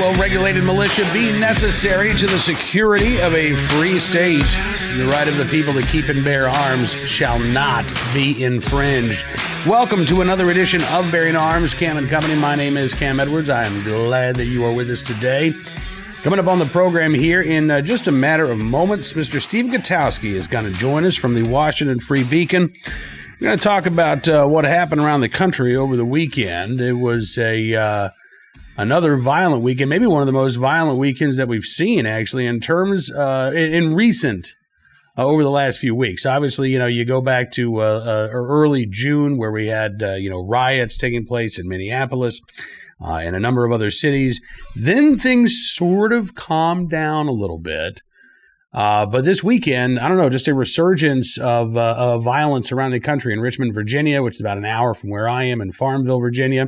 well-regulated militia be necessary to the security of a free state, the right of the people to keep and bear arms shall not be infringed. Welcome to another edition of Bearing Arms, Cam and Company. My name is Cam Edwards. I am glad that you are with us today. Coming up on the program here in just a matter of moments, Mr. Steve Gutowski is going to join us from the Washington Free Beacon. We're going to talk about what happened around the country over the weekend. It was another violent weekend, maybe one of the most violent weekends that we've seen, actually, in terms in recent over the last few weeks. Obviously, you go back to early June where we had riots taking place in Minneapolis and a number of other cities. Then things sort of calmed down a little bit. But this weekend, I don't know, just a resurgence of violence around the country. In Richmond, Virginia, which is about an hour from where I am, in Farmville, Virginia.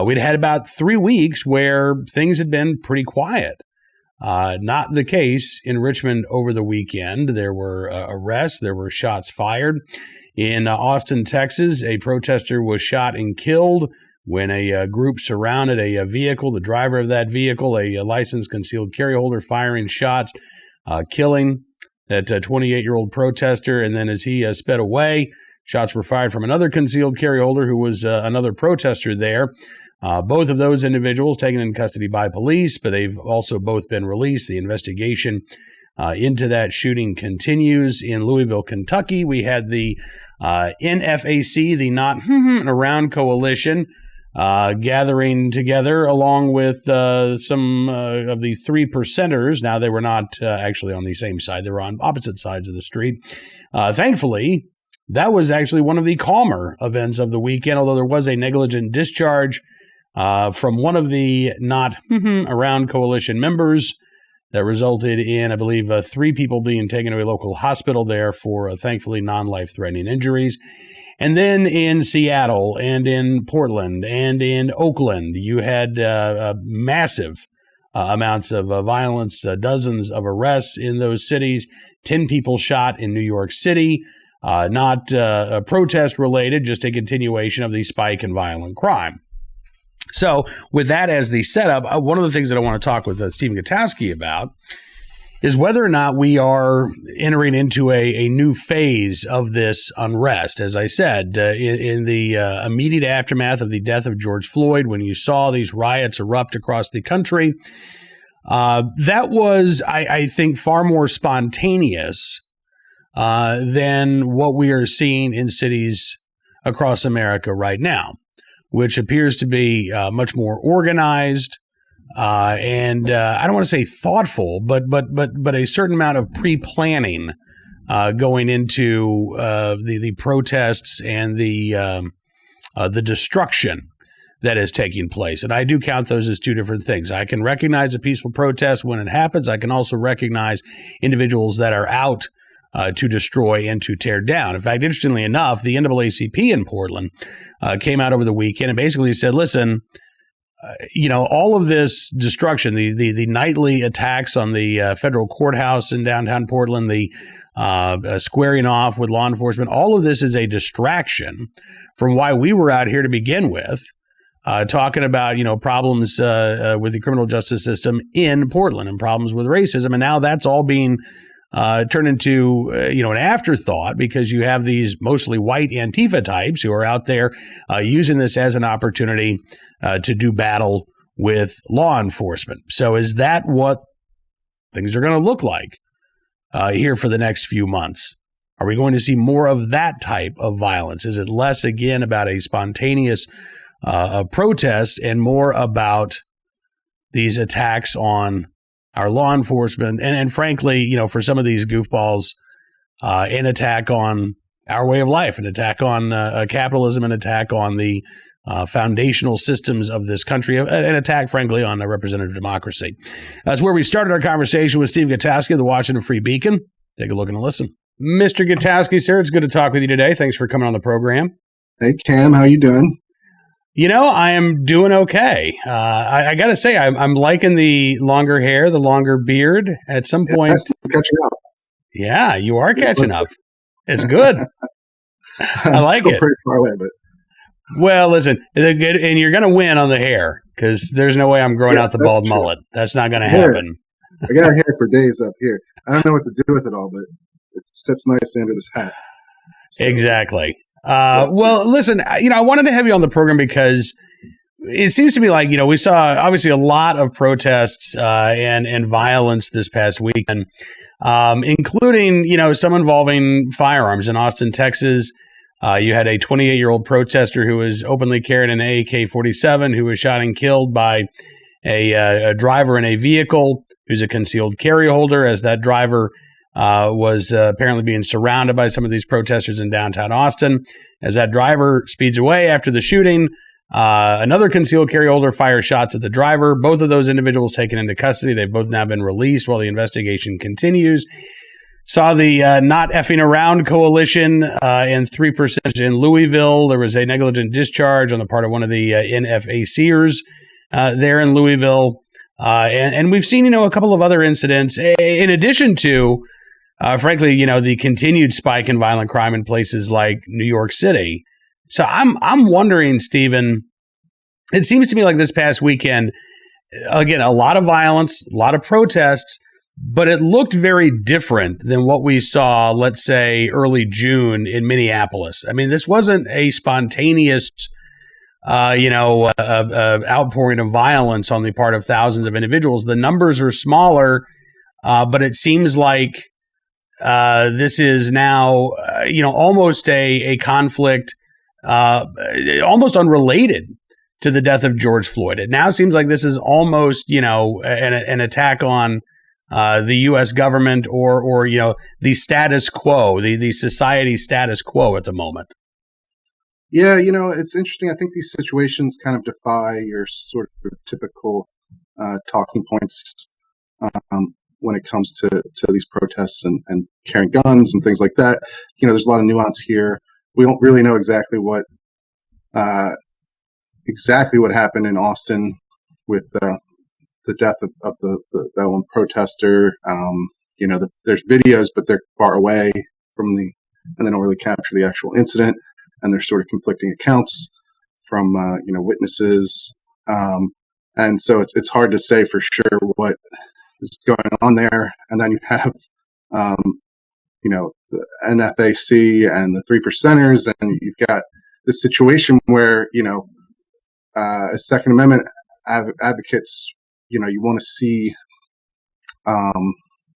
We'd had about 3 weeks where things had been pretty quiet. Not the case in Richmond over the weekend. There were arrests. There were shots fired. In Austin, Texas, a protester was shot and killed when a group surrounded a vehicle. The driver of that vehicle, a licensed concealed carry holder, firing shots, killing that 28-year-old protester. And then as he sped away, shots were fired from another concealed carry holder who was another protester there. Both of those individuals taken in custody by police, but they've also both been released. The investigation into that shooting continues. In Louisville, Kentucky, we had the NFAC, the Not Around Coalition, gathering together along with some of the 3 percenters. Now, they were not actually on the same side. They were on opposite sides of the street. Thankfully, that was actually one of the calmer events of the weekend, although there was a negligent discharge from one of the Not Around Coalition members that resulted in, I believe, 3 people being taken to a local hospital there for thankfully non-life-threatening injuries. And then in Seattle and in Portland and in Oakland, you had massive amounts of violence, dozens of arrests in those cities, 10 people shot in New York City, not protest-related, just a continuation of the spike in violent crime. So with that as the setup, one of the things that I want to talk with Stephen Gutowski about is whether or not we are entering into a new phase of this unrest. As I said, in the immediate aftermath of the death of George Floyd, when you saw these riots erupt across the country, that was, I think, far more spontaneous than what we are seeing in cities across America right now, which appears to be much more organized, and I don't want to say thoughtful, but a certain amount of pre-planning going into the protests and the destruction that is taking place. And I do count those as 2 different things. I can recognize a peaceful protest when it happens. I can also recognize individuals that are out to destroy and to tear down. In fact, interestingly enough, the NAACP in Portland came out over the weekend and basically said, listen, all of this destruction, the nightly attacks on the federal courthouse in downtown Portland, the squaring off with law enforcement, all of this is a distraction from why we were out here to begin with, talking about, problems with the criminal justice system in Portland and problems with racism. And now that's all being turned into, an afterthought because you have these mostly white Antifa types who are out there using this as an opportunity to do battle with law enforcement. So is that what things are going to look like here for the next few months? Are we going to see more of that type of violence? Is it less, again, about a spontaneous protest and more about these attacks on our law enforcement, and frankly, for some of these goofballs, an attack on our way of life, an attack on capitalism, an attack on the foundational systems of this country, an attack, frankly, on a representative democracy. That's where we started our conversation with Steve Gutowski of the Washington Free Beacon. Take a look and a listen. Mr. Gutowski, sir, it's good to talk with you today. Thanks for coming on the program. Hey, Cam, how you doing? I am doing okay. I got to say, I'm liking the longer hair, the longer beard. At some point, I'm catching up. Yeah, you are catching up. It's good. I like it. Pretty far away, but well, listen, and you're going to win on the hair. because there's no way I'm growing out the bald true. mullet. That's not going to happen. I got hair for days up here. I don't know what to do with it all, but it sits nicely under this hat. So, exactly. Well, listen, I wanted to have you on the program because it seems to me like, we saw obviously a lot of protests and violence this past weekend, including, some involving firearms in Austin, Texas. You had a 28-year-old protester who was openly carrying an AK-47 who was shot and killed by a driver in a vehicle who's a concealed carry holder, as that driver was apparently being surrounded by some of these protesters in downtown Austin. As that driver speeds away after the shooting, another concealed carry holder fires shots at the driver. Both of those individuals taken into custody. They've both now been released while the investigation continues. Saw the Not Effing Around coalition and 3% in Louisville. There was a negligent discharge on the part of one of the NFACers there in Louisville. And we've seen, a couple of other incidents in addition to, frankly, the continued spike in violent crime in places like New York City. So I'm wondering, Stephen, it seems to me like this past weekend, again, a lot of violence, a lot of protests, but it looked very different than what we saw, let's say, early June in Minneapolis. I mean, this wasn't a spontaneous, outpouring of violence on the part of thousands of individuals. The numbers are smaller, but it seems like this is now, almost a conflict, almost unrelated to the death of George Floyd. It now seems like this is almost, an attack on the U.S. government or the status quo, the society status quo at the moment. Yeah, it's interesting. I think these situations kind of defy your sort of typical talking points when it comes to these protests and carrying guns and things like that. There's a lot of nuance here. We don't really know exactly what happened in Austin with the death of that one protester. There's videos, but they're far away from and they don't really capture the actual incident. And there's sort of conflicting accounts from witnesses, and so it's hard to say for sure what is going on there. And then you have the NFAC and the 3%ers, and you've got this situation where as Second Amendment advocates, you want to see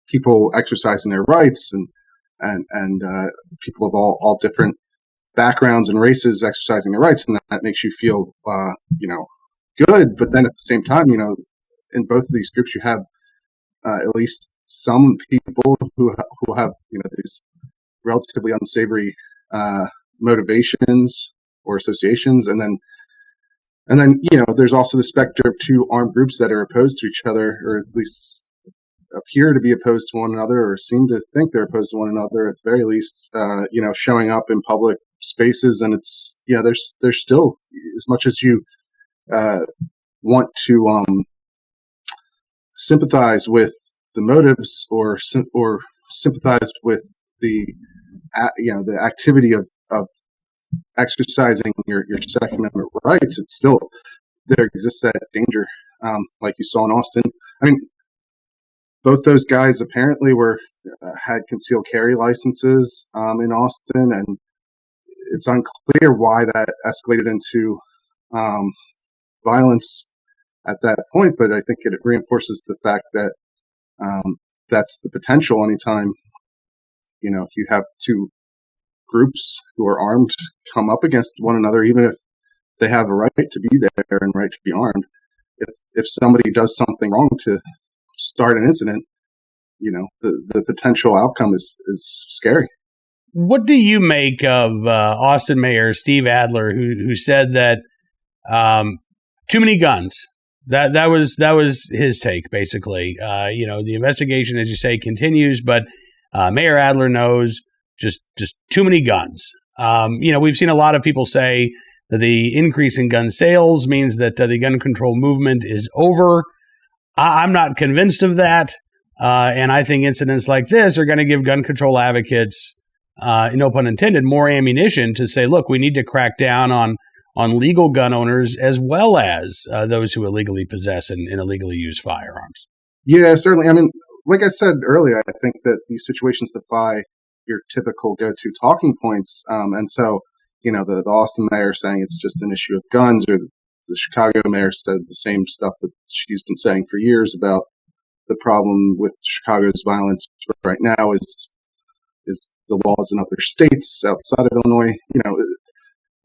people exercising their rights and people of all different backgrounds and races exercising their rights, and that makes you feel good. But then at the same time, in both of these groups, you have at least some people who have these relatively unsavory motivations or associations, and then there's also the specter of two armed groups that are opposed to each other, or at least appear to be opposed to one another, or seem to think they're opposed to one another at the very least, showing up in public spaces. And it's, there's still, as much as you want to sympathize with the motives or sympathize with the activity of exercising your Second Amendment rights, it's still, there exists that danger, like you saw in Austin. I mean, both those guys apparently had concealed carry licenses in Austin, and it's unclear why that escalated into violence at that point. But I think it reinforces the fact that that's the potential anytime you have two groups who are armed come up against one another, even if they have a right to be there and right to be armed. If somebody does something wrong to start an incident, the potential outcome is scary. What do you make of Austin Mayor Steve Adler, who said that too many guns? That was his take, basically. The investigation, as you say, continues, but Mayor Adler knows just too many guns. We've seen a lot of people say that the increase in gun sales means that the gun control movement is over. I'm not convinced of that. And I think incidents like this are going to give gun control advocates, no pun intended, more ammunition to say, look, we need to crack down on on legal gun owners as well as those who illegally possess and illegally use firearms. Yeah, certainly. I mean, like I said earlier, I think that these situations defy your typical go-to talking points. And so, the Austin mayor saying it's just an issue of guns, or the Chicago mayor said the same stuff that she's been saying for years about the problem with Chicago's violence right now is the laws in other states outside of Illinois.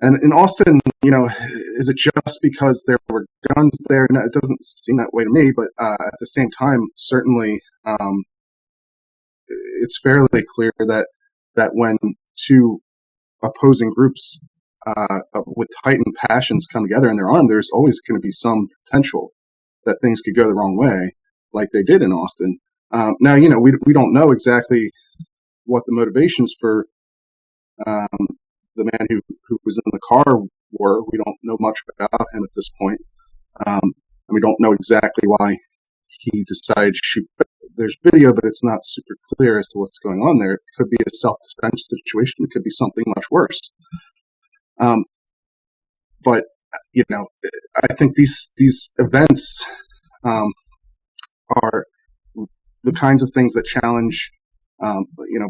And in Austin, is it just because there were guns there? No, it doesn't seem that way to me. But at the same time, certainly, it's fairly clear that when two opposing groups with heightened passions come together and they're armed, there's always going to be some potential that things could go the wrong way, like they did in Austin. Now, we don't know exactly what the motivations for the man who was in the car were. We don't know much about him at this point. And we don't know exactly why he decided to shoot. There's video, but it's not super clear as to what's going on there. It could be a self-defense situation. It could be something much worse. But I think these events are the kinds of things that challenge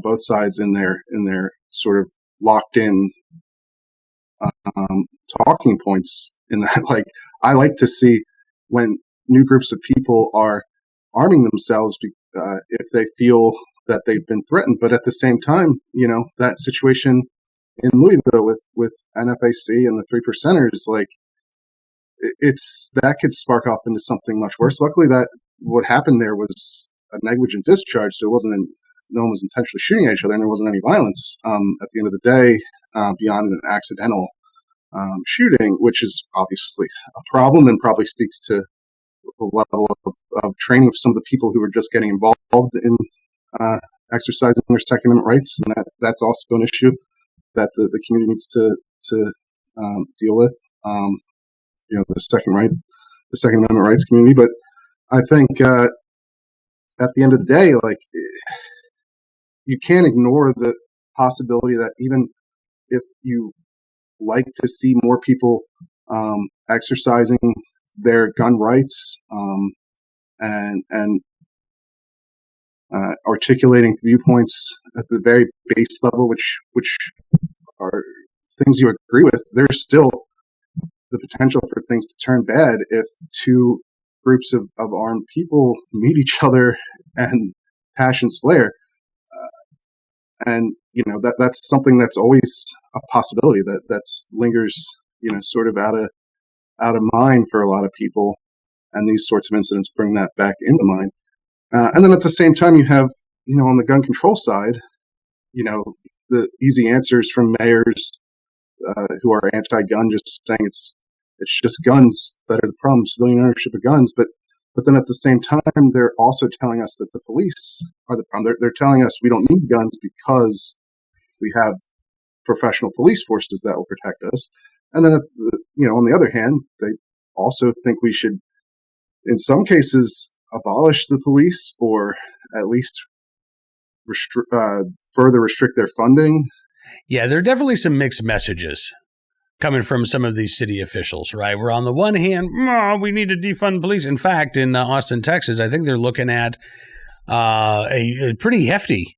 both sides in their sort of locked in talking points. In that, like, I like to see when new groups of people are arming themselves if they feel that they've been threatened. But at the same time, that situation in Louisville with NFAC and the 3%ers, like, it's that could spark up into something much worse. Luckily, that what happened there was a negligent discharge, so it wasn't no one was intentionally shooting at each other, and there wasn't any violence at the end of the day beyond an accidental shooting, which is obviously a problem and probably speaks to the level of training of some of the people who are just getting involved in exercising their Second Amendment rights, and that's also an issue that the community needs to deal with. The Second Amendment rights community. But I think at the end of the day, like, you can't ignore the possibility that even if you like to see more people exercising their gun rights and articulating viewpoints at the very base level, which are things you agree with, there's still the potential for things to turn bad if two groups of armed people meet each other and passions flare. And that's something that's always a possibility that's lingers, sort of out of mind for a lot of people. And these sorts of incidents bring that back into mind. And then at the same time, you have, on the gun control side, the easy answers from mayors who are anti-gun, just saying it's just guns that are the problem, civilian ownership of guns. But then at the same time, they're also telling us that the police are the problem. They're telling us we don't need guns because we have professional police forces that will protect us. And then, on the other hand, they also think we should, in some cases, abolish the police or at least further restrict their funding. Yeah, there are definitely some mixed messages coming from some of these city officials, right? We're on the one hand, we need to defund police. In fact, in Austin, Texas, I think they're looking at a pretty hefty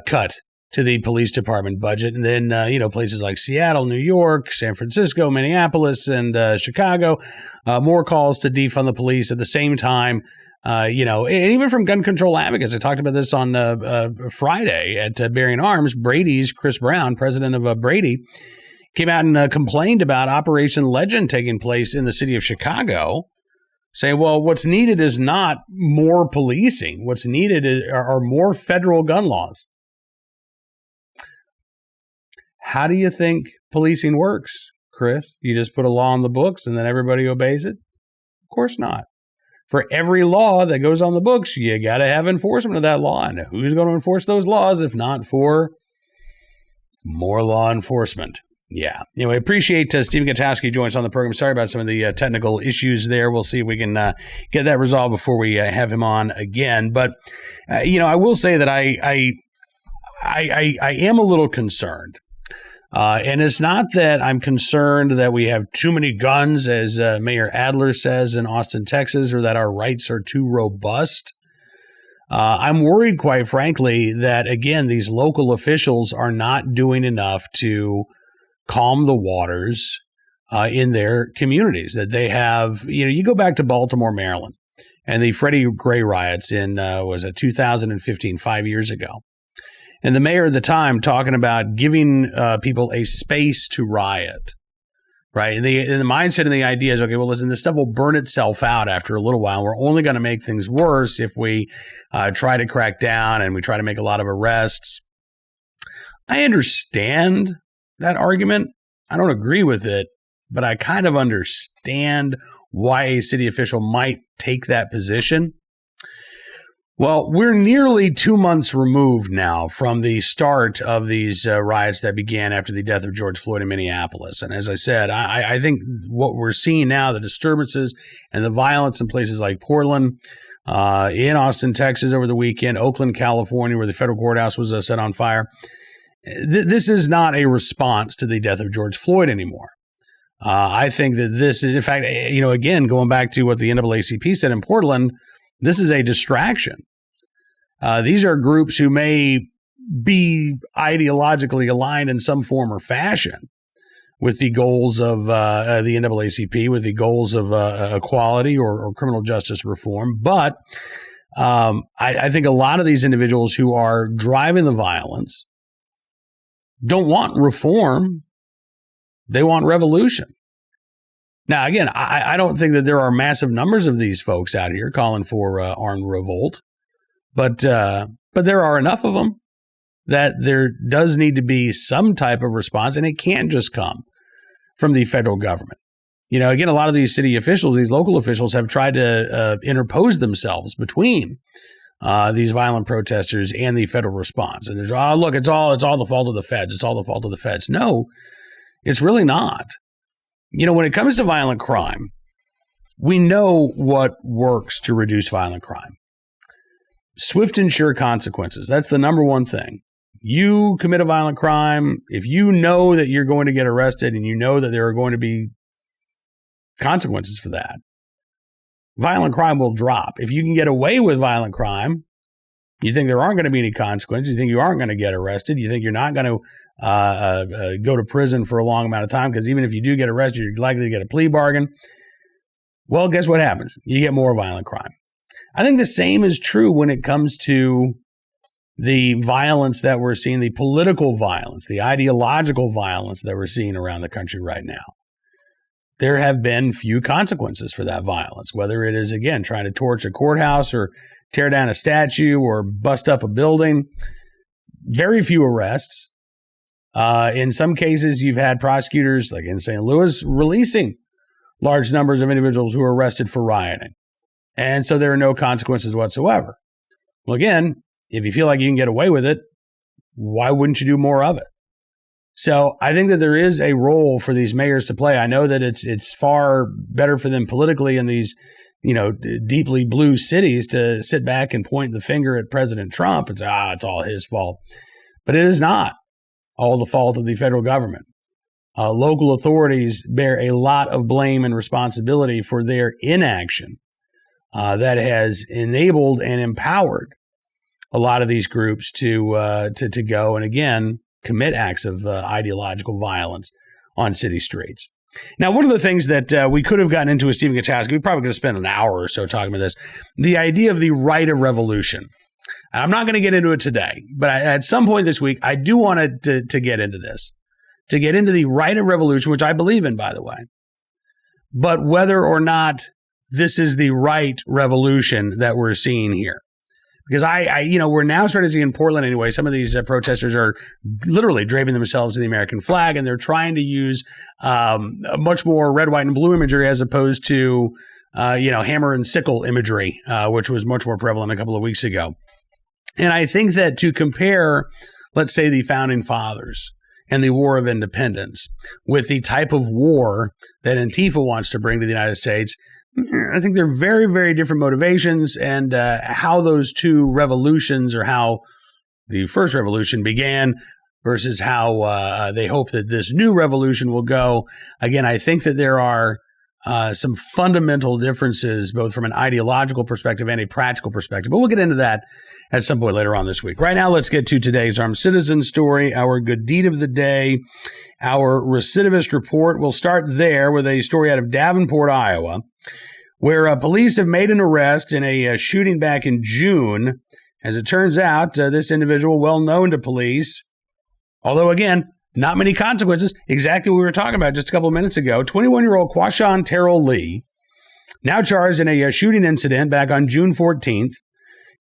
cut to the police department budget. And then, places like Seattle, New York, San Francisco, Minneapolis, and Chicago, more calls to defund the police at the same time. And even from gun control advocates, I talked about this on Friday at Bearing Arms. Brady's Chris Brown, president of Brady, came out and complained about Operation Legend taking place in the city of Chicago, saying, well, what's needed is not more policing. What's needed are more federal gun laws. How do you think policing works, Chris? You just put a law on the books and then everybody obeys it? Of course not. For every law that goes on the books, you got to have enforcement of that law. And who's going to enforce those laws if not for more law enforcement? Yeah. Anyway, appreciate Stephen Gutowski joining us on the program. Sorry about some of the technical issues there. We'll see if we can get that resolved before we have him on again. But, I will say that I am a little concerned And it's not that I'm concerned that we have too many guns, as Mayor Adler says in Austin, Texas, or that our rights are too robust. I'm worried, quite frankly, that, again, these local officials are not doing enough to calm the waters in their communities. That they have, you go back to Baltimore, Maryland, and the Freddie Gray riots in, 2015, 5 years ago. And the mayor at the time talking about giving people a space to riot, right? And the mindset and the idea is, okay, well, listen, this stuff will burn itself out after a little while. We're only going to make things worse if we try to crack down and we try to make a lot of arrests. I understand that argument. I don't agree with it, but I kind of understand why a city official might take that position. Well, we're nearly 2 months removed now from the start of these riots that began after the death of George Floyd in Minneapolis. And as I said, I think what we're seeing now, the disturbances and the violence in places like Portland, in Austin, Texas over the weekend, Oakland, California, where the federal courthouse was set on fire. This is not a response to the death of George Floyd anymore. I think that this is, in fact, again, going back to what the NAACP said in Portland, this is a distraction. These are groups who may be ideologically aligned in some form or fashion with the goals of the NAACP, with the goals of equality or criminal justice reform. But I think a lot of these individuals who are driving the violence don't want reform. They want revolution. Now, again, I don't think that there are massive numbers of these folks out here calling for armed revolt, but there are enough of them that there does need to be some type of response, and it can't just come from the federal government. Again, a lot of these city officials, these local officials, have tried to interpose themselves between these violent protesters and the federal response. And there's, look, it's all the fault of the feds. It's all the fault of the feds. No, it's really not. When it comes to violent crime, we know what works to reduce violent crime. Swift and sure consequences. That's the number one thing. You commit a violent crime, if you know that you're going to get arrested and you know that there are going to be consequences for that, violent crime will drop. If you can get away with violent crime, you think there aren't going to be any consequences, you think you aren't going to get arrested, you think you're not going to go to prison for a long amount of time, because even if you do get arrested, you're likely to get a plea bargain. Well, guess what happens? You get more violent crime. I think the same is true when it comes to the violence that we're seeing, the political violence, the ideological violence that we're seeing around the country right now. There have been few consequences for that violence, whether it is, again, trying to torch a courthouse or tear down a statue or bust up a building. Very few arrests. In some cases, you've had prosecutors, like in St. Louis, releasing large numbers of individuals who were arrested for rioting. And so there are no consequences whatsoever. Well, again, if you feel like you can get away with it, why wouldn't you do more of it? So I think that there is a role for these mayors to play. I know that it's far better for them politically in these, deeply blue cities to sit back and point the finger at President Trump and say, it's all his fault. But it is not all the fault of the federal government. Local authorities bear a lot of blame and responsibility for their inaction that has enabled and empowered a lot of these groups to go and, again, commit acts of ideological violence on city streets. Now, one of the things that we could have gotten into with Stephen Gutowski, we probably could have spent an hour or so talking about this, the idea of the right of revolution. I'm not going to get into it today, but at some point this week, I do want to get into this, to get into the right of revolution, which I believe in, by the way, but whether or not this is the right revolution that we're seeing here. Because we're now starting to see in Portland anyway, some of these protesters are literally draping themselves in the American flag, and they're trying to use much more red, white, and blue imagery as opposed to, hammer and sickle imagery, which was much more prevalent a couple of weeks ago. And I think that to compare, let's say, the Founding Fathers and the War of Independence with the type of war that Antifa wants to bring to the United States, I think they're very, very different motivations, and how those two revolutions, or how the first revolution began, versus how they hope that this new revolution will go. Again, I think that there are some fundamental differences, both from an ideological perspective and a practical perspective. But we'll get into that at some point later on this week. Right now, let's get to today's Armed Citizen story, our good deed of the day, our recidivist report. We'll start there with a story out of Davenport, Iowa, where police have made an arrest in a shooting back in June. As it turns out, this individual, well known to police, although, again, not many consequences, exactly what we were talking about just a couple of minutes ago, 21-year-old Quashon Terrell Lee, now charged in a shooting incident back on June 14th.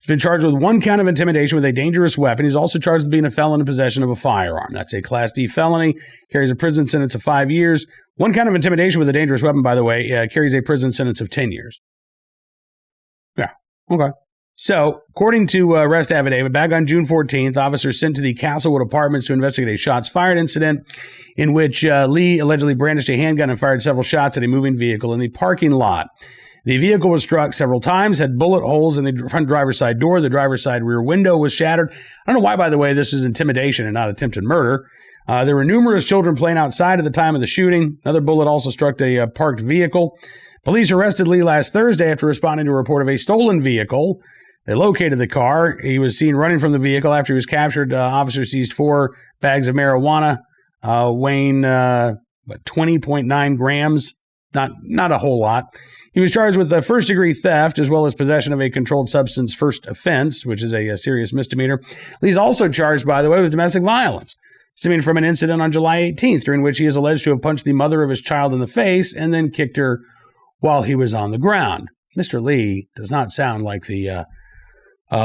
He's been charged with one count of intimidation with a dangerous weapon. He's also charged with being a felon in possession of a firearm. That's a Class D felony, carries a prison sentence of 5 years. One count of intimidation with a dangerous weapon, by the way, carries a prison sentence of 10 years. Yeah, okay. So, according to arrest affidavit, back on June 14th, officers sent to the Castlewood Apartments to investigate a shots fired incident in which Lee allegedly brandished a handgun and fired several shots at a moving vehicle in the parking lot. The vehicle was struck several times, had bullet holes in the front driver's side door. The driver's side rear window was shattered. I don't know why, by the way, this is intimidation and not attempted murder. There were numerous children playing outside at the time of the shooting. Another bullet also struck a parked vehicle. Police arrested Lee last Thursday after responding to a report of a stolen vehicle. They located the car. He was seen running from the vehicle after he was captured. Officers seized 4 bags of marijuana, weighing 20.9 grams. Not a whole lot. He was charged with first-degree theft as well as possession of a controlled substance first offense, which is a serious misdemeanor. He's also charged, by the way, with domestic violence, stemming from an incident on July 18th, during which he is alleged to have punched the mother of his child in the face and then kicked her while he was on the ground. Mr. Lee does not sound like the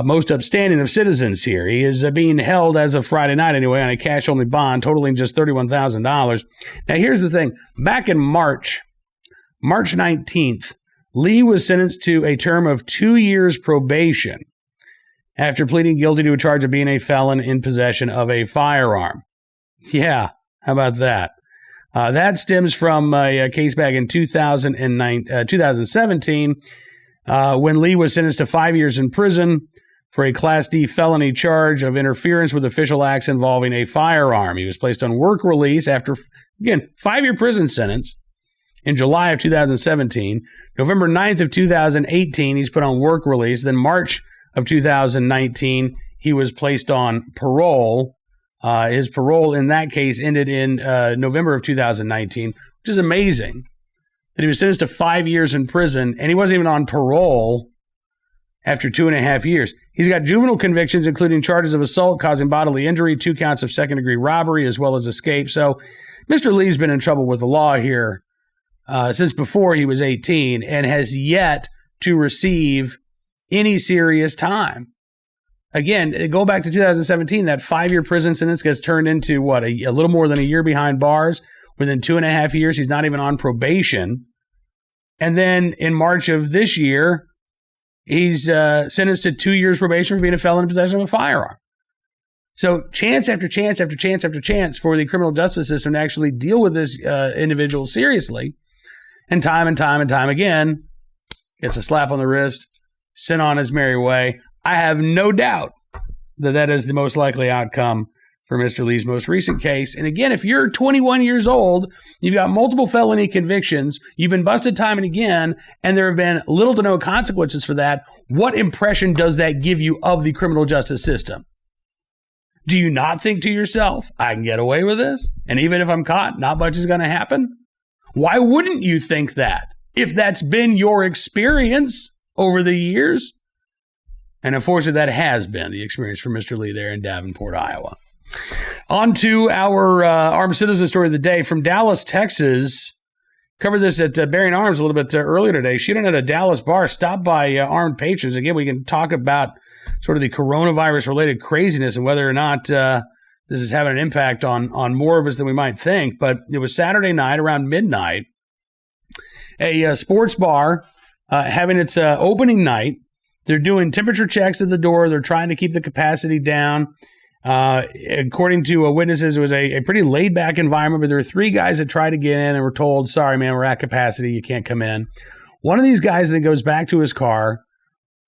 most upstanding of citizens here. He is being held as of Friday night anyway on a cash-only bond totaling just $31,000. Now, here's the thing. Back in March 19th, Lee was sentenced to a term of 2 years probation after pleading guilty to a charge of being a felon in possession of a firearm. Yeah, how about that? That stems from a case back in 2017 when Lee was sentenced to 5 years in prison for a Class D felony charge of interference with official acts involving a firearm. He was placed on work release after, again, 5-year prison sentence in July of 2017. November 9th of 2018, he's put on work release. Then March of 2019, he was placed on parole. His parole in that case ended in November of 2019, which is amazing that he was sentenced to 5 years in prison, and he wasn't even on parole after 2.5 years. He's got juvenile convictions, including charges of assault causing bodily injury, 2 counts of second-degree robbery, as well as escape. So Mr. Lee's been in trouble with the law here since before he was 18 and has yet to receive any serious time. Again, go back to 2017, that 5-year prison sentence gets turned into, a little more than a year behind bars. Within 2.5 years, he's not even on probation. And then in March of this year, he's sentenced to 2 years probation for being a felon in possession of a firearm. So chance after chance after chance after chance for the criminal justice system to actually deal with this individual seriously. And time again, gets a slap on the wrist, sent on his merry way. I have no doubt that that is the most likely outcome for Mr. Lee's most recent case. And again, if you're 21 years old, you've got multiple felony convictions, you've been busted time and again, and there have been little to no consequences for that, what impression does that give you of the criminal justice system? Do you not think to yourself, I can get away with this? And even if I'm caught, not much is going to happen? Why wouldn't you think that if that's been your experience over the years? And unfortunately, that has been the experience for Mr. Lee there in Davenport, Iowa. On to our armed citizen story of the day from Dallas, Texas. Covered this at Bearing Arms a little bit earlier today. Shooting at a Dallas bar stopped by armed patrons. Again, we can talk about sort of the coronavirus-related craziness and whether or not this is having an impact on more of us than we might think. But it was Saturday night around midnight. A sports bar having its opening night. They're doing temperature checks at the door. They're trying to keep the capacity down. According to witnesses, it was a pretty laid-back environment, but there were 3 guys that tried to get in and were told, sorry, man, we're at capacity. You can't come in. One of these guys then goes back to his car,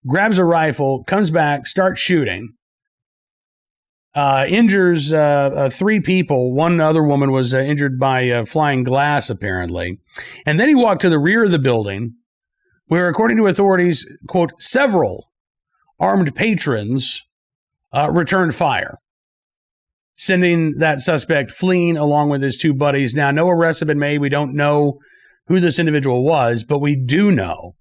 grabs a rifle, comes back, starts shooting. injures 3 people. One other woman was injured by flying glass, apparently. And then he walked to the rear of the building, where, according to authorities, quote, several armed patrons returned fire, sending that suspect fleeing along with his 2 buddies. Now, no arrests have been made. We don't know who this individual was, but we do know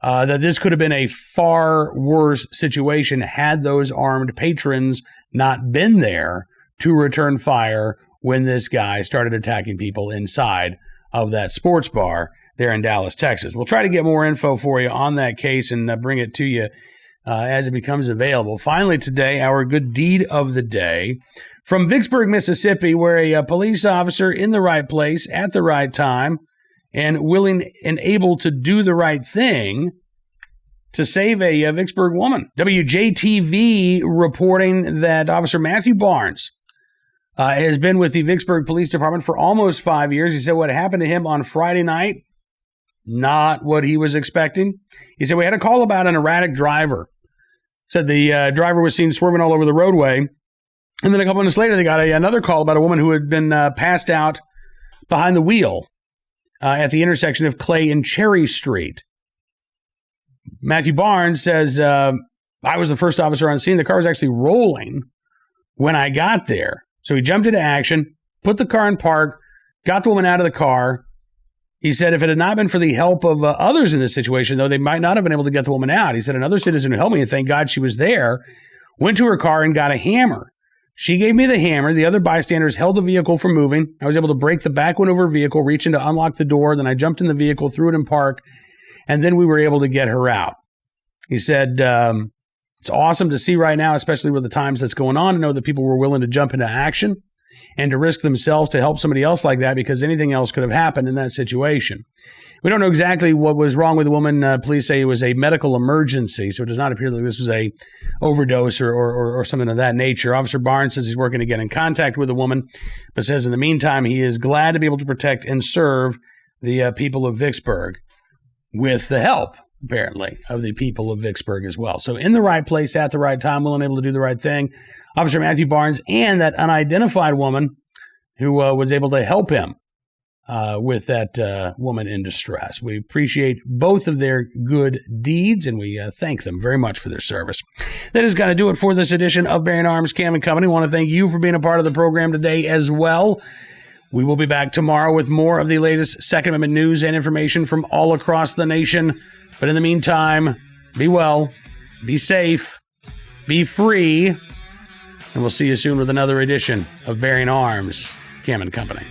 that this could have been a far worse situation had those armed patrons not been there to return fire when this guy started attacking people inside of that sports bar there in Dallas, Texas. We'll try to get more info for you on that case and bring it to you as it becomes available. Finally today, our good deed of the day from Vicksburg, Mississippi, where a police officer in the right place at the right time and willing and able to do the right thing to save a Vicksburg woman. WJTV reporting that Officer Matthew Barnes has been with the Vicksburg Police Department for almost 5 years. He said what happened to him on Friday night, not what he was expecting. He said, we had a call about an erratic driver. Said the driver was seen swerving all over the roadway. And then a couple minutes later, they got another call about a woman who had been passed out behind the wheel at the intersection of Clay and Cherry Street. Matthew Barnes says, I was the first officer on scene. The car was actually rolling when I got there. So he jumped into action, put the car in park, got the woman out of the car. He said if it had not been for the help of others in this situation, though, they might not have been able to get the woman out. He said another citizen who helped me, and thank God she was there, went to her car and got a hammer. She gave me the hammer. The other bystanders held the vehicle from moving. I was able to break the back window of her vehicle, reach in to unlock the door. Then I jumped in the vehicle, threw it in park, and then we were able to get her out. He said, it's awesome to see right now, especially with the times that's going on, to know that people were willing to jump into action and to risk themselves to help somebody else like that, because anything else could have happened in that situation. We don't know exactly what was wrong with the woman. Police say it was a medical emergency, so it does not appear that this was a overdose or something of that nature. Officer Barnes says he's working to get in contact with the woman, but says in the meantime he is glad to be able to protect and serve the people of Vicksburg with the help, apparently, of the people of Vicksburg as well. So in the right place at the right time, willing and able to do the right thing. Officer Matthew Barnes and that unidentified woman who was able to help him with that woman in distress. We appreciate both of their good deeds, and we thank them very much for their service. That is going to do it for this edition of Bearing Arms Cam and Company. I want to thank you for being a part of the program today as well. We will be back tomorrow with more of the latest Second Amendment news and information from all across the nation. But in the meantime, be well, be safe, be free, and we'll see you soon with another edition of Bearing Arms, Cam and Company.